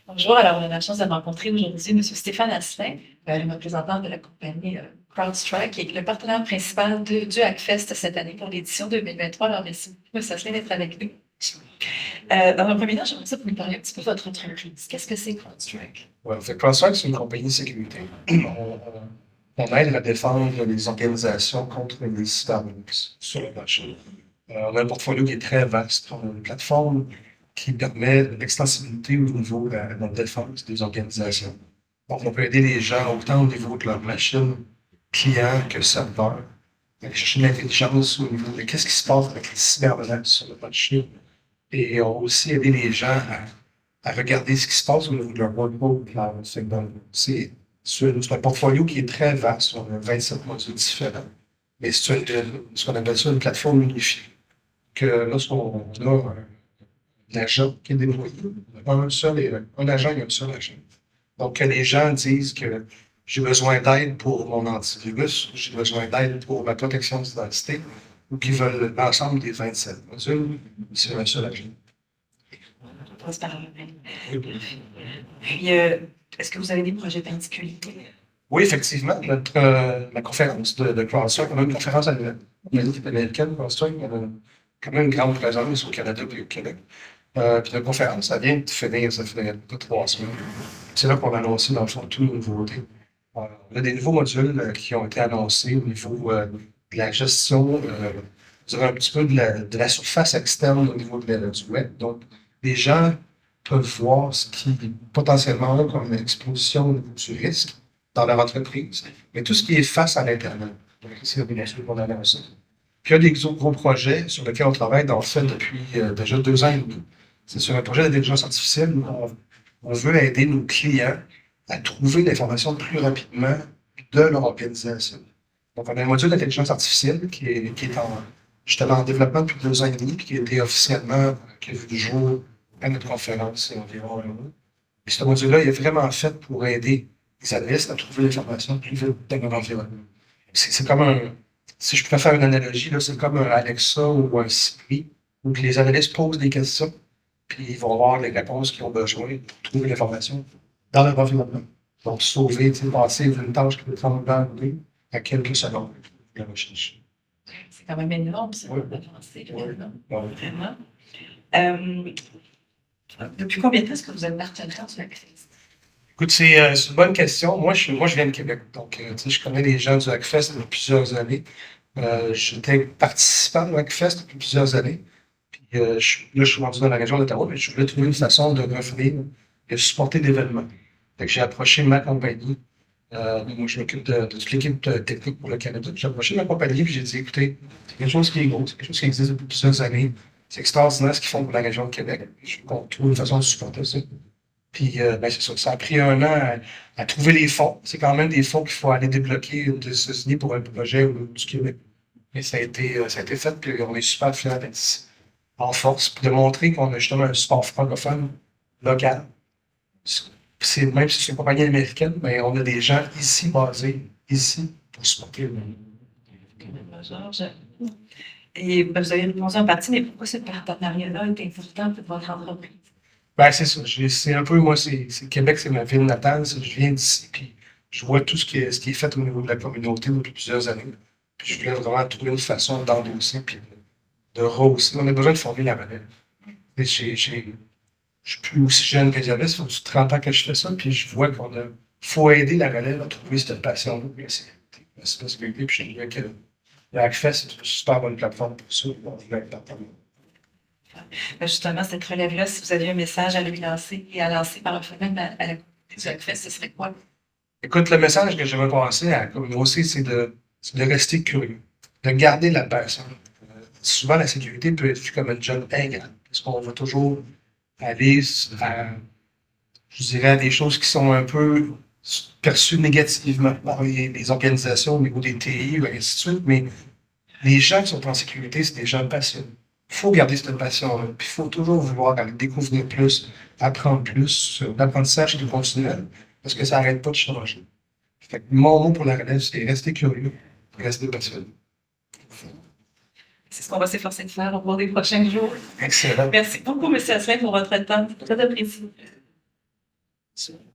Bonjour, alors on a la chance de rencontrer aujourd'hui M. Stéphane Asselin, le représentant de la compagnie CrowdStrike, qui est le partenaire principal du Hackfest cette année pour l'édition 2023. Alors merci beaucoup, M. Asselin, d'être avec nous. Dans un premier temps, j'aimerais ça que vous nous parliez un petit peu de votre entreprise. Qu'est-ce que c'est CrowdStrike? Ouais, fait que CrowdStrike, c'est une compagnie de sécurité. On aide à défendre les organisations contre les cybermenaces sur le marché. On a un portfolio qui est très vaste. On a une plateforme qui permet l'extensibilité au niveau de la défense des organisations. Donc, on peut aider les gens autant au niveau de leur machine client que serveur, aller chercher de l'intelligence au niveau de qu'est-ce qui se passe avec les cybermenaces sur le marché. Et on a aussi aidé les gens à regarder ce qui se passe au niveau de leur workload cloud. C'est un portfolio qui est très vaste. On a 27 modules différents. Mais c'est ce qu'on appelle ça une plateforme unifiée. Que lorsqu'on a un agent qui est déployé, un agent et un seul agent. Donc, que les gens disent que j'ai besoin d'aide pour mon antivirus, j'ai besoin d'aide pour ma protection d'identité, ou qu'ils veulent l'ensemble des 27 modules, c'est un seul agent. Puis, est-ce que vous avez des projets particuliers? Oui, effectivement, la conférence de CrowdStrike, on a une conférence américaine, CrowdStrike, on a quand même une grande présence au Canada et au Québec. Puis la conférence, ça vient de finir, ça fait 3 semaines. C'est là qu'on a annoncé, dans le fond, tous nos nouveautés. On a des nouveaux modules qui ont été annoncés au niveau de la gestion, je dirais un petit peu de la surface externe au niveau du web. Donc, les gens peuvent voir ce qui potentiellement ont comme exposition au niveau du risque dans leur entreprise, mais tout ce qui est face à l'Internet. Donc, c'est bien sûr qu'on a annoncé. Puis, il y a des gros projets sur lesquels on travaille, en fait, depuis déjà 2 ans et demi. C'est sur un projet d'intelligence artificielle où on veut aider nos clients à trouver l'information plus rapidement de leur organisation. Donc, on a un module d'intelligence artificielle qui est justement en développement depuis 2 ans et demi, puis qui a été officiellement, qui a vu le jour à notre conférence il y a environ un mois. Et ce module-là, il est vraiment fait pour aider les analystes à trouver l'information plus vite dans leur environnement. C'est comme si je préfère une analogie, là, c'est comme un Alexa ou un Siri, où les analystes posent des questions, puis ils vont avoir les réponses qu'ils ont besoin pour trouver l'information dans leur environnement. Donc, sauver, passer d'une tâche qui peut prendre 20 minutes à quelques secondes de la recherche. C'est quand même énorme, ça, Oui. d'avancer, Oui. vraiment. Euh, depuis combien de temps est-ce que vous êtes partenaire du Hackfest? Écoute, c'est une bonne question. Moi, je viens de Québec. Donc, je connais les gens du Hackfest depuis plusieurs années. J'étais participant au Hackfest depuis plusieurs années. Puis, là, je suis rendu dans la région d'Ottawa, mais je voulais trouver une façon de revenir et de supporter l'événement. Fait que j'ai approché ma compagnie. Moi, je m'occupe de toute l'équipe technique pour le Canada. J'ai approché ma compagnie et j'ai dit, écoutez, c'est quelque chose qui est gros, c'est quelque chose qui existe depuis plusieurs années. C'est extraordinaire ce qu'ils font pour la région de Québec. Je veux qu'on trouve une façon de supporter ça. Puis, c'est ça. Ça a pris un an à trouver les fonds. C'est quand même des fonds qu'il faut aller débloquer aux États-Unis pour un projet du Québec. Mais ça a été fait, puis on est super fiers d'être ici, en force, puis de montrer qu'on a justement un support francophone local. Même si c'est une compagnie américaine, mais on a des gens ici, basés ici, pour supporter le monde. Georges. Et vous avez répondu en partie, mais pourquoi ce partenariat-là est important pour votre entreprise? Ben, c'est ça. C'est un peu, moi, Québec, c'est ma ville natale. Je viens d'ici, puis je vois tout ce qui est fait au niveau de la communauté depuis plusieurs années. Puis je voulais vraiment trouver une façon d'endosser, puis de rehausser. On a besoin de former la relève. Et je suis plus aussi jeune que j'avais, ça fait 30 ans que je fais ça, puis je vois faut aider la relève à trouver cette passion-là, la spécificité, puis je trouvais que le Hackfest, c'est une super bonne plateforme pour ça. On voulait être partenaire. Justement, cette relève-là, si vous aviez un message à lui lancer et à lancer par le fait même à la communauté du Hackfest, ce serait quoi? Écoute, le message que j'aimerais passer à la communauté, c'est de rester curieux, de garder la passion. Souvent, la sécurité peut être vue comme un job ingrat, parce qu'on va toujours aller je dirais, à des choses qui sont un peu perçues négativement par les organisations au niveau des TI, et ainsi de suite, mais les gens qui sont en sécurité, c'est des gens passionnés. Il faut garder cette passion-là, puis il faut toujours vouloir aller découvrir plus, apprendre plus. L'apprentissage est continuel, parce que ça n'arrête pas de changer. Fait que mon mot pour la relève, c'est rester curieux, rester passionné. C'est ce qu'on va s'efforcer de faire au cours des prochains jours. Excellent. Merci beaucoup, M. Asselin, pour votre temps. C'est très apprécié. C'est